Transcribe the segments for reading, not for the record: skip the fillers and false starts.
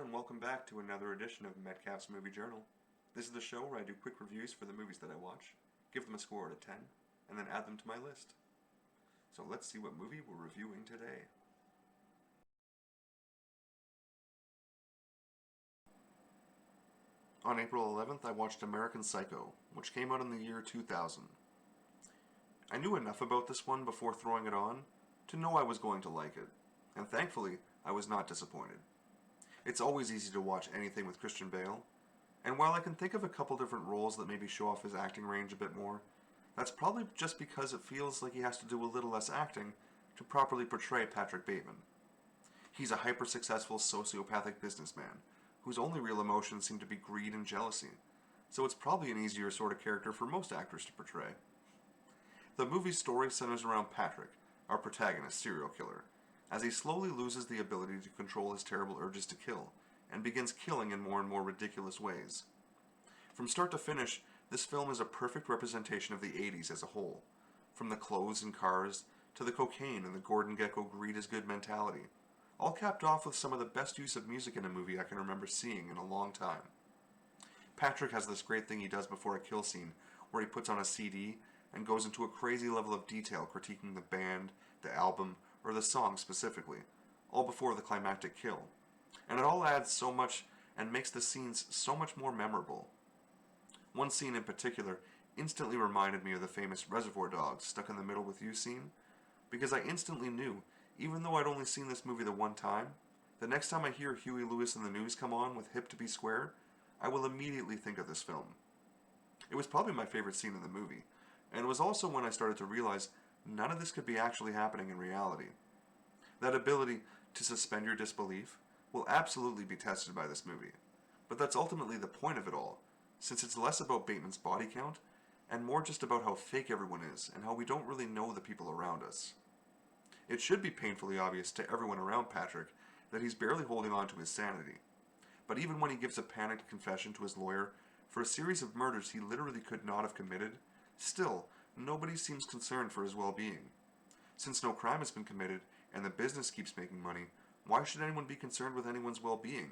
and welcome back to another edition of Metcalf's Movie Journal. This is the show where I do quick reviews for the movies that I watch, give them a score out of 10, and then add them to my list. So let's see what movie we're reviewing today. On April 11th, I watched American Psycho, which came out in the year 2000. I knew enough about this one before throwing it on to know I was going to like it, and thankfully, I was not disappointed. It's always easy to watch anything with Christian Bale, and while I can think of a couple different roles that maybe show off his acting range a bit more, that's probably just because it feels like he has to do a little less acting to properly portray Patrick Bateman. He's a hyper-successful sociopathic businessman, whose only real emotions seem to be greed and jealousy, so it's probably an easier sort of character for most actors to portray. The movie's story centers around Patrick, our protagonist serial killer, as he slowly loses the ability to control his terrible urges to kill, and begins killing in more and more ridiculous ways. From start to finish, this film is a perfect representation of the 80s as a whole, from the clothes and cars, to the cocaine and the Gordon Gekko greed is good mentality, all capped off with some of the best use of music in a movie I can remember seeing in a long time. Patrick has this great thing he does before a kill scene, where he puts on a CD and goes into a crazy level of detail critiquing the band, the album, or the song specifically, all before the climactic kill. And it all adds so much and makes the scenes so much more memorable. One scene in particular instantly reminded me of the famous Reservoir Dogs Stuck in the Middle with You scene, because I instantly knew, even though I'd only seen this movie the one time, the next time I hear Huey Lewis and the News come on with Hip to Be Square, I will immediately think of this film. It was probably my favorite scene in the movie, and it was also when I started to realize none of this could be actually happening in reality. That ability to suspend your disbelief will absolutely be tested by this movie, but that's ultimately the point of it all, since it's less about Bateman's body count and more just about how fake everyone is and how we don't really know the people around us. It should be painfully obvious to everyone around Patrick that he's barely holding on to his sanity, but even when he gives a panicked confession to his lawyer for a series of murders he literally could not have committed, still, nobody seems concerned for his well-being. Since no crime has been committed and the business keeps making money, why should anyone be concerned with anyone's well-being?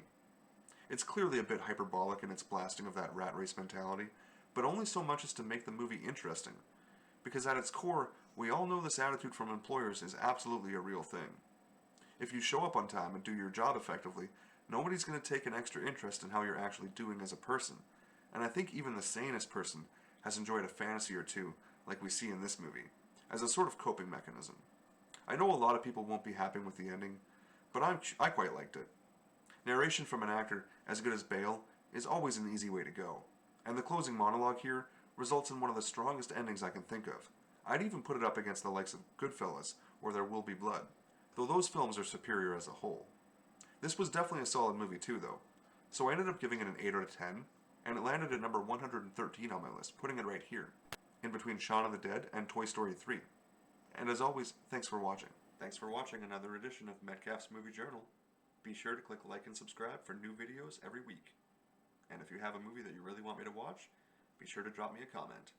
It's clearly a bit hyperbolic in its blasting of that rat race mentality, but only so much as to make the movie interesting, because at its core, we all know this attitude from employers is absolutely a real thing. If you show up on time and do your job effectively, nobody's going to take an extra interest in how you're actually doing as a person, and I think even the sanest person has enjoyed a fantasy or two, like we see in this movie, as a sort of coping mechanism. I know a lot of people won't be happy with the ending, but I quite liked it. Narration from an actor as good as Bale is always an easy way to go, and the closing monologue here results in one of the strongest endings I can think of. I'd even put it up against the likes of Goodfellas or There Will Be Blood, though those films are superior as a whole. This was definitely a solid movie too, though, so I ended up giving it an 8 out of 10, and it landed at number 113 on my list, putting it right here, in between Shaun of the Dead and Toy Story 3. And as always, thanks for watching. Thanks for watching another edition of Metcalf's Movie Journal. Be sure to click like and subscribe for new videos every week. And if you have a movie that you really want me to watch, be sure to drop me a comment.